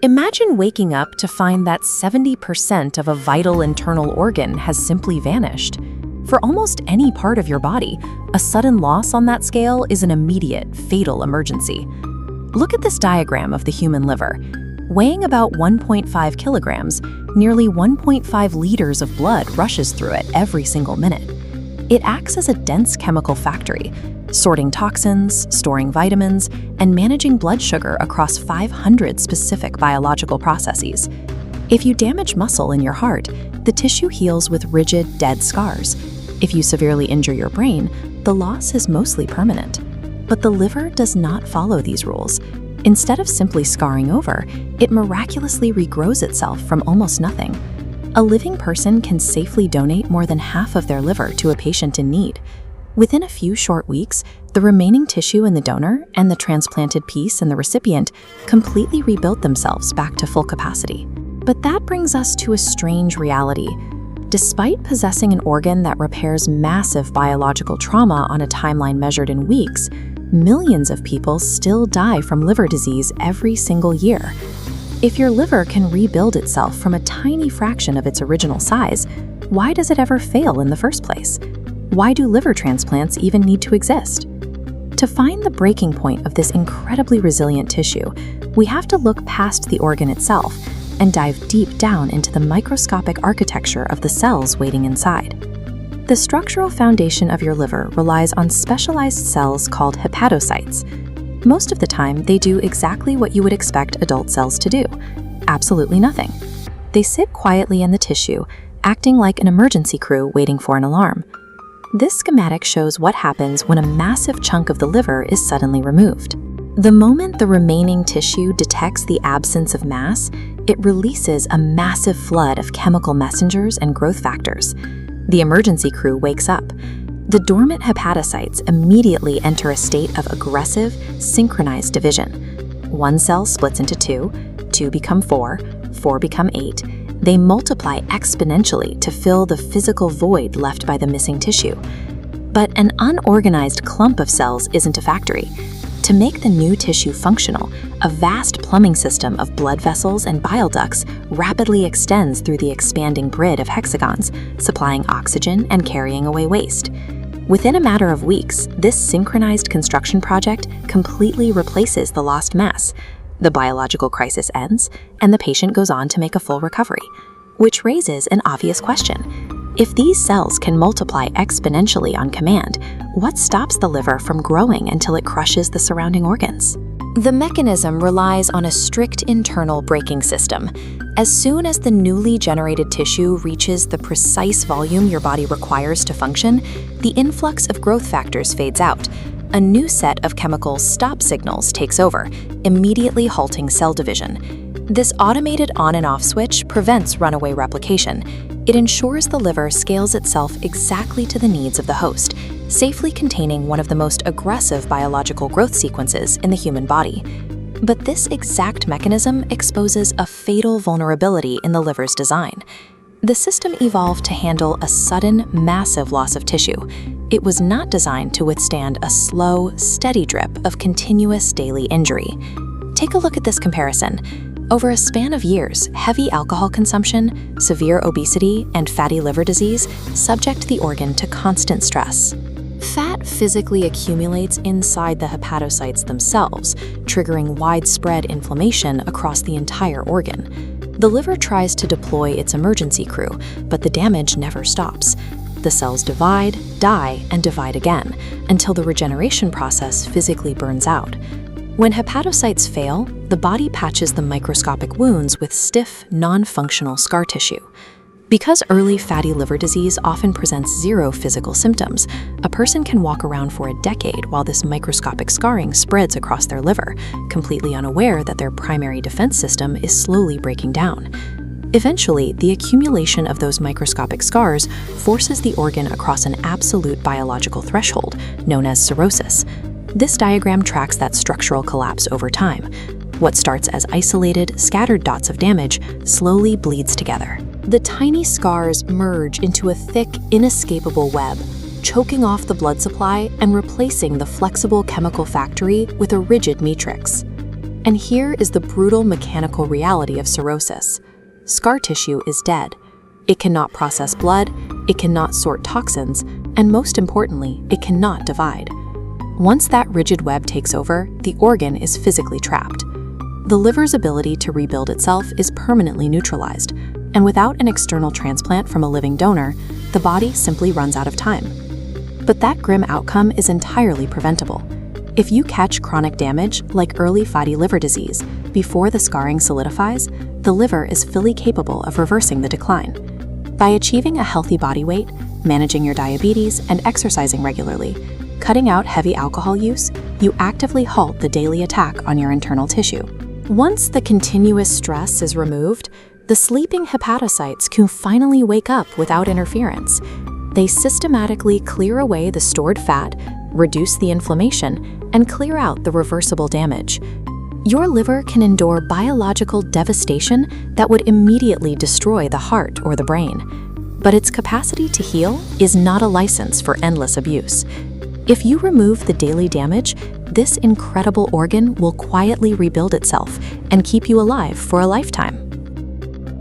Imagine waking up to find that 70% of a vital internal organ has simply vanished. For almost any part of your body, a sudden loss on that scale is an immediate, fatal emergency. Look at this diagram of the human liver. Weighing about 1.5 kilograms, nearly 1.5 liters of blood rushes through it every single minute. It acts as a dense chemical factory, sorting toxins, storing vitamins, and managing blood sugar across 500 specific biological processes. If you damage muscle in your heart, the tissue heals with rigid, dead scars. If you severely injure your brain, the loss is mostly permanent. But the liver does not follow these rules. Instead of simply scarring over, it miraculously regrows itself from almost nothing. A living person can safely donate more than half of their liver to a patient in need. Within a few short weeks, the remaining tissue in the donor and the transplanted piece in the recipient completely rebuilt themselves back to full capacity. But that brings us to a strange reality. Despite possessing an organ that repairs massive biological trauma on a timeline measured in weeks, millions of people still die from liver disease every single year. If your liver can rebuild itself from a tiny fraction of its original size, why does it ever fail in the first place? Why do liver transplants even need to exist? To find the breaking point of this incredibly resilient tissue, we have to look past the organ itself and dive deep down into the microscopic architecture of the cells waiting inside. The structural foundation of your liver relies on specialized cells called hepatocytes. Most of the time, they do exactly what you would expect adult cells to do: absolutely nothing. They sit quietly in the tissue, acting like an emergency crew waiting for an alarm. This schematic shows what happens when a massive chunk of the liver is suddenly removed. The moment the remaining tissue detects the absence of mass, it releases a massive flood of chemical messengers and growth factors. The emergency crew wakes up. The dormant hepatocytes immediately enter a state of aggressive, synchronized division. One cell splits into two, two become four, four become eight. They multiply exponentially to fill the physical void left by the missing tissue. But an unorganized clump of cells isn't a factory. To make the new tissue functional, a vast plumbing system of blood vessels and bile ducts rapidly extends through the expanding grid of hexagons, supplying oxygen and carrying away waste. Within a matter of weeks, this synchronized construction project completely replaces the lost mass. The biological crisis ends, and the patient goes on to make a full recovery, which raises an obvious question. If these cells can multiply exponentially on command, what stops the liver from growing until it crushes the surrounding organs? The mechanism relies on a strict internal braking system. As soon as the newly generated tissue reaches the precise volume your body requires to function, the influx of growth factors fades out. A new set of chemical stop signals takes over, immediately halting cell division. This automated on and off switch prevents runaway replication. It ensures the liver scales itself exactly to the needs of the host, safely containing one of the most aggressive biological growth sequences in the human body. But this exact mechanism exposes a fatal vulnerability in the liver's design. The system evolved to handle a sudden, massive loss of tissue. It was not designed to withstand a slow, steady drip of continuous daily injury. Take a look at this comparison. Over a span of years, heavy alcohol consumption, severe obesity, and fatty liver disease subject the organ to constant stress. Fat physically accumulates inside the hepatocytes themselves, triggering widespread inflammation across the entire organ. The liver tries to deploy its emergency crew, but the damage never stops. The cells divide, die, and divide again, until the regeneration process physically burns out. When hepatocytes fail, the body patches the microscopic wounds with stiff, non-functional scar tissue. Because early fatty liver disease often presents zero physical symptoms, a person can walk around for a decade while this microscopic scarring spreads across their liver, completely unaware that their primary defense system is slowly breaking down. Eventually, the accumulation of those microscopic scars forces the organ across an absolute biological threshold, known as cirrhosis. This diagram tracks that structural collapse over time. What starts as isolated, scattered dots of damage slowly bleeds together. The tiny scars merge into a thick, inescapable web, choking off the blood supply and replacing the flexible chemical factory with a rigid matrix. And here is the brutal mechanical reality of cirrhosis. Scar tissue is dead. It cannot process blood, it cannot sort toxins, and most importantly, it cannot divide. Once that rigid web takes over, the organ is physically trapped. The liver's ability to rebuild itself is permanently neutralized, and without an external transplant from a living donor, the body simply runs out of time. But that grim outcome is entirely preventable. If you catch chronic damage, like early fatty liver disease, before the scarring solidifies, the liver is fully capable of reversing the decline. By achieving a healthy body weight, managing your diabetes, and exercising regularly, cutting out heavy alcohol use, you actively halt the daily attack on your internal tissue. Once the continuous stress is removed, the sleeping hepatocytes can finally wake up without interference. They systematically clear away the stored fat, reduce the inflammation, and clear out the reversible damage. Your liver can endure biological devastation that would immediately destroy the heart or the brain. But its capacity to heal is not a license for endless abuse. If you remove the daily damage, this incredible organ will quietly rebuild itself and keep you alive for a lifetime.